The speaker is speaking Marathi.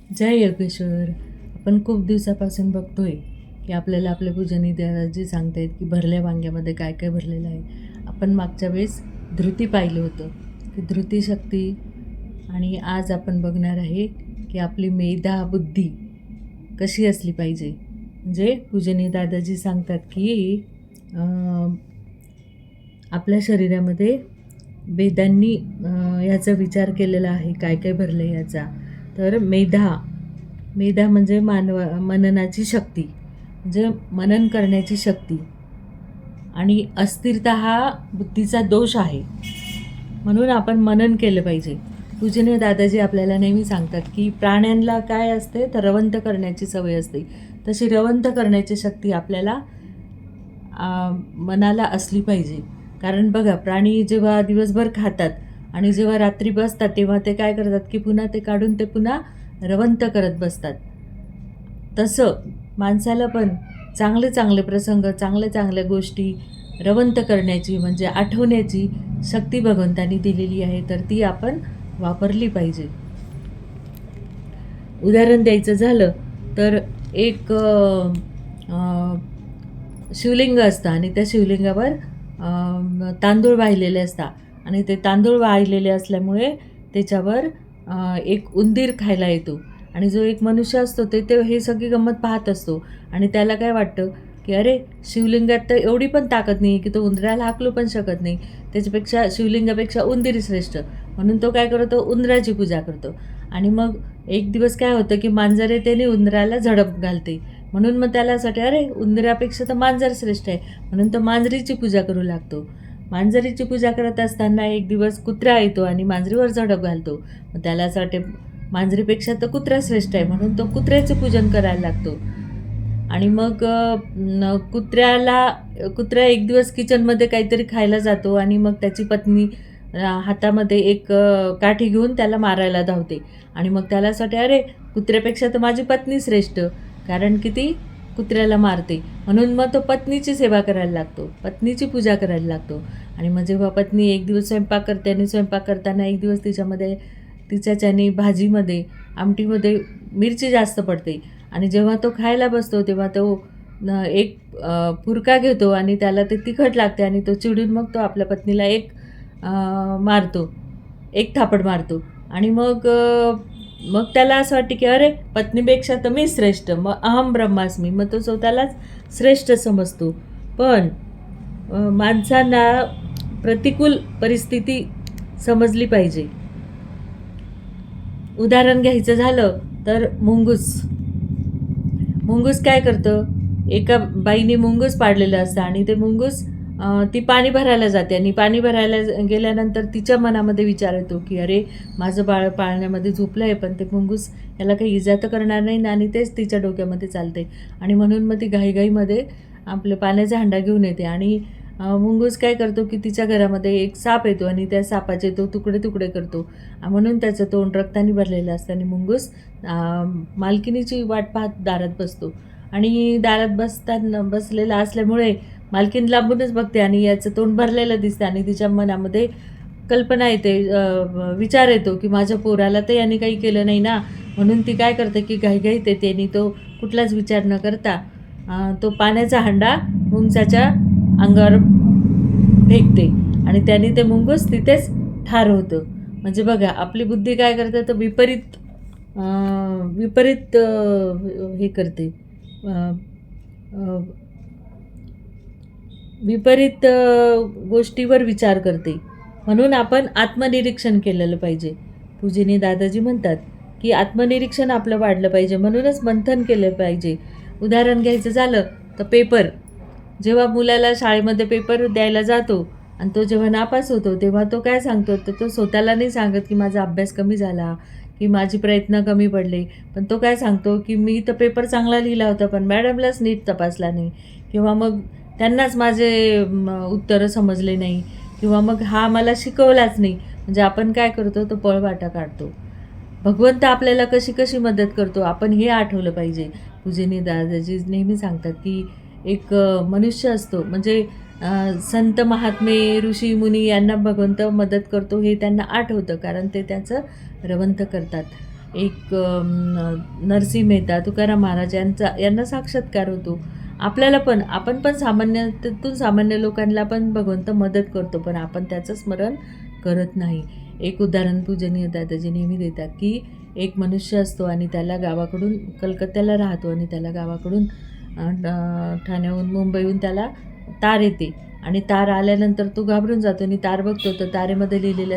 जय योगेश्वर. आपण खूप दिवसापासून बघतोय की आपल्याला आपल्या पूजनी दादाजी सांगतायत की भरल्या वांग्यामध्ये काय काय भरलेलं आहे. आपण मागच्या वेळेस धृती पाहिलं होतं की धृती शक्ती, आणि आज आपण बघणार आहे की आपली मेधा बुद्धी कशी असली पाहिजे. म्हणजे पूजनी दादाजी सांगतात की आपल्या शरीरामध्ये वेदांनी ह्याचा विचार केलेला आहे, काय काय भरलं आहे ह्याचा. तर मेधा म्हणजे मननाची शक्ती, म्हणजे मनन करण्याची शक्ती. आणि अस्थिरता हा बुद्धीचा दोष आहे, म्हणून आपण मनन केलं पाहिजे. पूजनीय दादाजी आपल्याला नेहमी सांगतात की प्राण्यांना काय असते तर रवंथ करण्याची सवय असते, तशी रवंथ करण्याची शक्ती आपल्याला मनाला असली पाहिजे. कारण बघा, प्राणी जेव्हा दिवसभर खातात आणि जेव्हा रात्री बसतात तेव्हा ते काय करतात की पुन्हा ते काढून ते पुन्हा रवंथ करत बसतात. तसं माणसाला पण चांगले चांगले प्रसंग, चांगल्या चांगल्या गोष्टी रवंथ करण्याची म्हणजे आठवण्याची शक्ती भगवंतांनी दिलेली आहे, तर ती आपण वापरली पाहिजे. उदाहरण द्यायचं झालं तर एक शिवलिंग असतं आणि त्या शिवलिंगावर तांदूळ वाहिलेले असतात, आणि ते तांदूळ वाहिलेले असल्यामुळे त्याच्यावर एक उंदीर खायला येतो. आणि जो एक मनुष्य असतो ते हे सगळी गंमत पाहत असतो, आणि त्याला काय वाटतं की अरे, शिवलिंगात तर एवढी पण ताकद नाही की तो उंदराला हाकलू पण शकत नाही, त्याच्यापेक्षा शिवलिंगापेक्षा उंदीर श्रेष्ठ. म्हणून तो काय करतो, उंदराची पूजा करतो. आणि मग एक दिवस काय होतं की मांजर त्याने उंदराला झडप घालते, म्हणून मग त्याला असं वाटतं अरे, उंदरापेक्षा तर मांजर श्रेष्ठ आहे, म्हणून तो मांजरीची पूजा करू लागतो. मांजरीची पूजा करत असताना एक दिवस कुत्रा येतो आणि मांजरीवर झडप घालतो. मग त्याला असं वाटते मांजरीपेक्षा तर कुत्रा श्रेष्ठ आहे, म्हणून तो कुत्र्याचं पूजन करायला लागतो. आणि मग कुत्रा एक दिवस किचनमध्ये काहीतरी खायला जातो, आणि मग त्याची पत्नी हातामध्ये एक काठी घेऊन त्याला मारायला धावते. आणि मग त्याला असं वाटते अरे, कुत्र्यापेक्षा तर माझी पत्नी श्रेष्ठ, कारण की ती कुत्र्याला मारते. म्हणून मग तो पत्नीची सेवा करायला लागतो, पत्नीची पूजा करायला लागतो. आणि मग जेव्हा पत्नी एक दिवस स्वयंपाक करते, आणि स्वयंपाक करताना एक दिवस तिच्याच्यानी भाजीमध्ये, आमटीमध्ये मिरची जास्त पडते, आणि जेव्हा तो खायला बसतो तेव्हा तो एक पुरका घेतो आणि त्याला ते तिखट लागते, आणि तो चिडून मग तो आपल्या पत्नीला मारतो, एक थापड मारतो. आणि मग त्याला असं वाटते की अरे, पत्नीपेक्षा तर मी श्रेष्ठ, मग अहम ब्रह्मास्मी, मग तो स्वतःलाच श्रेष्ठ समजतो. पण माणसांना प्रतिकूल परिस्थिती समजली पाहिजे. उदाहरण घ्यायचं झालं तर मुंगूस काय करतं, एका बाईने मुंगूस पाडलेलं असतं, आणि ते मुंगूस ती पाणी भरायला जाते, आणि पाणी भरायला गेल्यानंतर तिच्या मनामध्ये विचार येतो की अरे, माझं बाळ पाण्यामध्ये झोपलं आहे, पण ते मुंगूस याला काही इजा तर करणार नाही ना, आणि तेच तिच्या डोक्यामध्ये चालते. आणि म्हणून मग ती घाईघाईमध्ये आपलं पाण्याचा हांडा घेऊन येते, आणि मुंगूस काय करतो की तिच्या घरामध्ये एक साप येतो, आणि त्या सापाचे तो तुकडे तुकडे करतो, म्हणून त्याचं तोंड रक्ताने भरलेलं असतं. आणि मुंगूस मालकिनीची वाट पाहत दारात बसतो, आणि दारात बसलेला असल्यामुळे मालकीन लांबूनच बघते, आणि याचं तोंड भरलेलं दिसतं, आणि तिच्या मनामध्ये कल्पना येते, विचार येतो की माझ्या पोराला तर याने काही केलं नाही ना. म्हणून ती काय करते की घाईघाईत येते, आणि तो कुठलाच विचार न करता तो पाण्याचा हांडा मुंगसाच्या अंगावर फेकते, आणि त्याने ते मुंगूस तिथेच ठार होतं. म्हणजे बघा, आपली बुद्धी काय करते तर विपरीत हे करते, विपरीत गोष्टीवर विचार करते. म्हणून आपण आत्मनिरीक्षण केलेलं पाहिजे. पूजनीय दादाजी म्हणतात की आत्मनिरीक्षण आपलं वाढलं पाहिजे, म्हणूनच मंथन केलं पाहिजे. उदाहरण घ्यायचं झालं तर पेपर, जेव्हा मुलाला शाळेमध्ये पेपर द्यायला जातो आणि तो जेव्हा नापास होतो तेव्हा तो काय सांगतो, तर तो स्वतःला नाही सांगत की माझा अभ्यास कमी झाला, की माझी प्रयत्न कमी पडले, पण तो काय सांगतो की मी तर पेपर चांगला लिहिला होता, पण मॅडमलाच नीट तपासला नाही, किंवा मग त्यांनाच माझे उत्तरं समजले नाही, किंवा मग हा मला शिकवलाच नाही. म्हणजे आपण काय करतो, तो पळवाटा काढतो. भगवंत आपल्याला कशी कशी मदत करतो आपण हे आठवलं पाहिजे. पूजनीय दादाजी नेहमी सांगतात की एक मनुष्य असतो, म्हणजे संत महात्मे ऋषी मुनी यांना भगवंत मदत करतो हे त्यांना आठवतं, कारण ते त्याचं रवंथ करतात. एक नरसिंह मेहता, तुकाराम महाराज यांना साक्षात्कार होतो. आपल्याला पण आपण पण सामान्यातून सामान्य लोकांना पण भगवंत मदत करतो, पण आपण त्याचं स्मरण करत नाही. एक उदाहरण पूजनीय दादाजी नेहमी देतात, की एक मनुष्य असतो आणि त्याला गावाकडून कलकत्त्याला राहतो आणि त्याला गावाकडून ठाण्याहून मुंबईहून त्याला तार येते आणि तार आल्यानंतर तो घाबरून जातो आणि तार बघतो तर तारेमध्ये लिहिलेलं